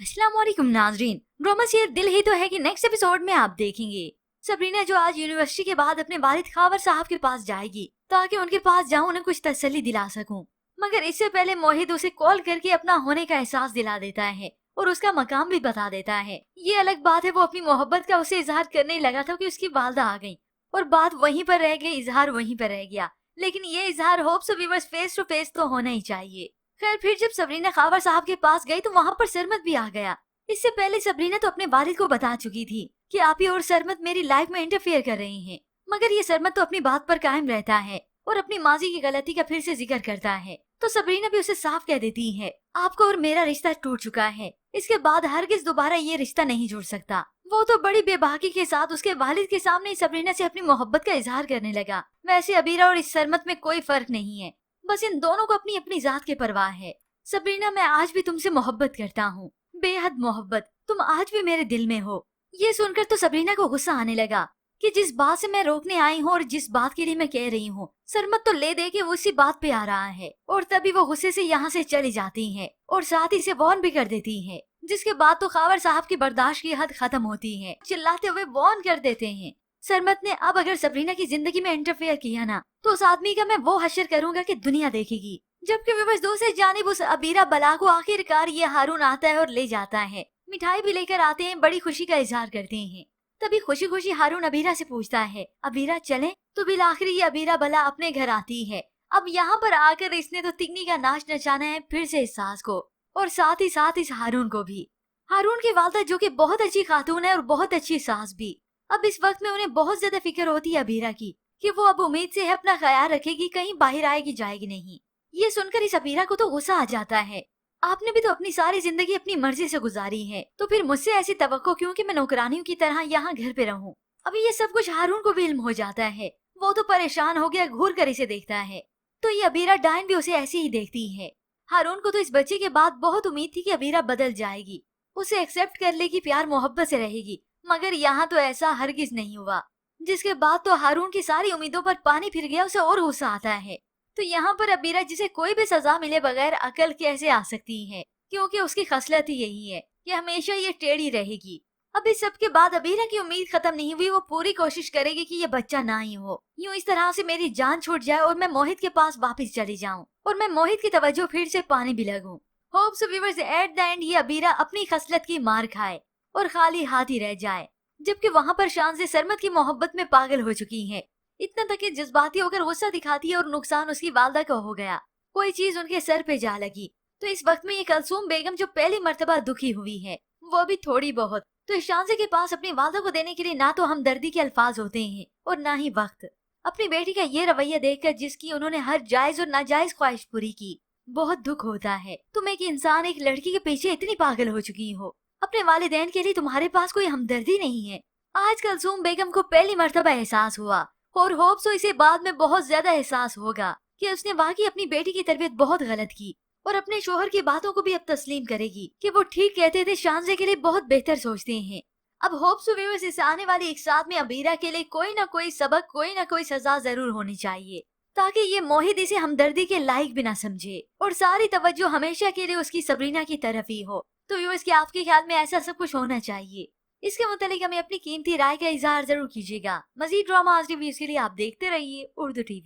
अस्सलाम वालेकुम नाजरीन। ड्रामा सीरियल दिल ही तो है कि नेक्स्ट एपिसोड में आप देखेंगे सबरीना जो आज यूनिवर्सिटी के बाद अपने वालिद खावर साहब के पास जाएगी ताकि उनके पास जाऊं उन्हें कुछ तसल्ली दिला सकूं। मगर इससे पहले मोहित उसे कॉल करके अपना होने का एहसास दिला देता है और उसका मकाम भी बता देता है। ये अलग बात है वो अपनी मोहब्बत का उसे इजहार करने लगा था कि उसकी वालदा आ गई और बात वहीं पर रह गई, इजहार वहीं पर रह गया। लेकिन ये इजहार hopes of viewers face to face तो होना ही चाहिए। खैर फिर जब सबरीना खावर साहब के पास गई तो वहाँ पर सरमत भी आ गया। इससे पहले सबरीना तो अपने वालिद को बता चुकी थी कि आप ही और सरमत मेरी लाइफ में इंटरफेयर कर रही हैं। मगर ये सरमत तो अपनी बात पर कायम रहता है और अपनी माजी की गलती का फिर से जिक्र करता है। तो सबरीना भी उसे साफ कह देती है आपका और मेरा रिश्ता टूट चुका है, इसके बाद हरगिज दोबारा ये रिश्ता नहीं जुड़ सकता। वो तो बड़ी बेबाकी के साथ उसके वालिद के सामने सबरीना से अपनी मोहब्बत का इजहार करने लगा। वैसे अबीरा और इस सरमत में कोई फर्क नहीं है, बस इन दोनों को अपनी अपनी जात की परवाह है। सबरीना मैं आज भी तुमसे मोहब्बत करता हूँ, बेहद मोहब्बत, तुम आज भी मेरे दिल में हो। ये सुनकर तो सबरीना को गुस्सा आने लगा कि जिस बात से मैं रोकने आई हूँ और जिस बात के लिए मैं कह रही हूँ सरमत तो ले दे के उसी बात पे आ रहा है। और तभी वो गुस्से से यहाँ से चली जाती है और साथ ही से वॉर्न भी कर देती है, जिसके बाद तो खावर साहब की बर्दाश्त की हद खत्म होती है। चिल्लाते हुए वॉर्न कर देते हैं सरमत ने अब अगर सबरीना की जिंदगी में इंटरफेयर किया ना तो उस आदमी का मैं वो हशर करूंगा कि दुनिया देखेगी। जबकि बस दूसरी जानिब उस अबीरा बला को आखिरकार ये हारून आता है और ले जाता है। मिठाई भी लेकर आते हैं, बड़ी खुशी का इजहार करते हैं। तभी खुशी खुशी हारून अबीरा से पूछता है अबीरा चले, तो बिल आखिर ये अबीरा बला अपने घर आती है। अब यहाँ पर आकर इसने तो तिगनी का नाच नचाना है फिर से इस सास को और साथ ही साथ इस हारून को भी। हारून की वालदा जो कि बहुत अच्छी खातून है और बहुत अच्छी सास भी। अब इस वक्त में उन्हें बहुत ज्यादा फिक्र होती है अबीरा की कि वो अब उम्मीद से है अपना ख्याल रखेगी, कहीं बाहर आएगी जाएगी नहीं। ये सुनकर इस अबीरा को तो गुस्सा आ जाता है, आपने भी तो अपनी सारी जिंदगी अपनी मर्जी से गुजारी है, तो फिर मुझसे ऐसी तवक्को क्यों कि मैं नौकरानियों की तरह यहाँ घर पे रहूं। अभी ये सब कुछ हारून को भी इल्म हो जाता है, वो तो परेशान हो गया, घूर कर इसे देखता है। तो ये अबीरा डाइन भी उसे ऐसे ही देखती है। हारून को तो इस बच्चे के बाद बहुत उम्मीद थी कि अबीरा बदल जाएगी, उसे एक्सेप्ट कर लेगी, प्यार मोहब्बत से रहेगी। मगर यहाँ तो ऐसा हरगिज नहीं हुआ, जिसके बाद तो हारून की सारी उम्मीदों पर पानी फिर गया, उसे और गुस्सा आता है। तो यहाँ पर अबीरा जिसे कोई भी सजा मिले बगैर अकल कैसे आ सकती है, क्योंकि उसकी खसलत ही यही है कि हमेशा ये टेढ़ी रहेगी। अब इस सब के बाद अबीरा की उम्मीद खत्म नहीं हुई, वो पूरी कोशिश करेगी कि ये बच्चा ना ही हो, यूं इस तरह से मेरी जान छूट जाए और मैं मोहित के पास वापस चली जाऊं और मैं मोहित की तवज्जो फिर से पाने भी लगूं। Hopes viewers at the end ये अबीरा अपनी खसलत की मार खाए और खाली हाथ ही रह जाए, जबकि वहाँ पर शान से सरमत की मोहब्बत में पागल हो चुकी है। इतना तक कि जज्बाती होकर गुस्सा दिखाती है और नुकसान उसकी वालदा का हो गया, कोई चीज उनके सर पे जा लगी। तो इस वक्त में ये कलसूम बेगम जो पहली मर्तबा दुखी हुई है वो भी थोड़ी बहुत, तो शानजे के पास अपनी वालदा को देने के लिए ना तो हमदर्दी के अल्फाज होते हैं और ना ही वक्त। अपनी बेटी का ये रवैया देखकर जिसकी उन्होंने हर जायज और नाजायज ख्वाहिश पूरी की, बहुत दुख होता है। तुम एक इंसान एक लड़की के पीछे इतनी पागल हो चुकी हो, अपने वालिदैन के लिए तुम्हारे पास कोई हमदर्दी नहीं है। आज कलसूम बेगम को पहली मर्तबा एहसास हुआ और होप्स इसे बाद में बहुत ज्यादा एहसास होगा कि उसने वाकई अपनी बेटी की तरबियत बहुत गलत की और अपने शोहर की बातों को भी अब तस्लीम करेगी कि वो ठीक कहते थे, शानजे के लिए बहुत बेहतर सोचते हैं। अब होप्स व्यूअर्स इस आने वाली एक साथ में अबीरा के लिए कोई ना कोई सबक, कोई ना कोई सजा जरूर होनी चाहिए, ताकि ये मोहित इसे हमदर्दी के लायक भी ना समझे और सारी तवज्जो हमेशा के लिए उसकी सबरीना की तरफ ही हो। तो व्यूअर्स क्या आपके ख्याल में ऐसा सब कुछ होना चाहिए? इसके मुतालिक हमें अपनी कीमती राय का इजहार जरूर कीजिएगा। मजीद ड्रामा रिव्यूज के लिए आप देखते रहिए उर्दू टीवी।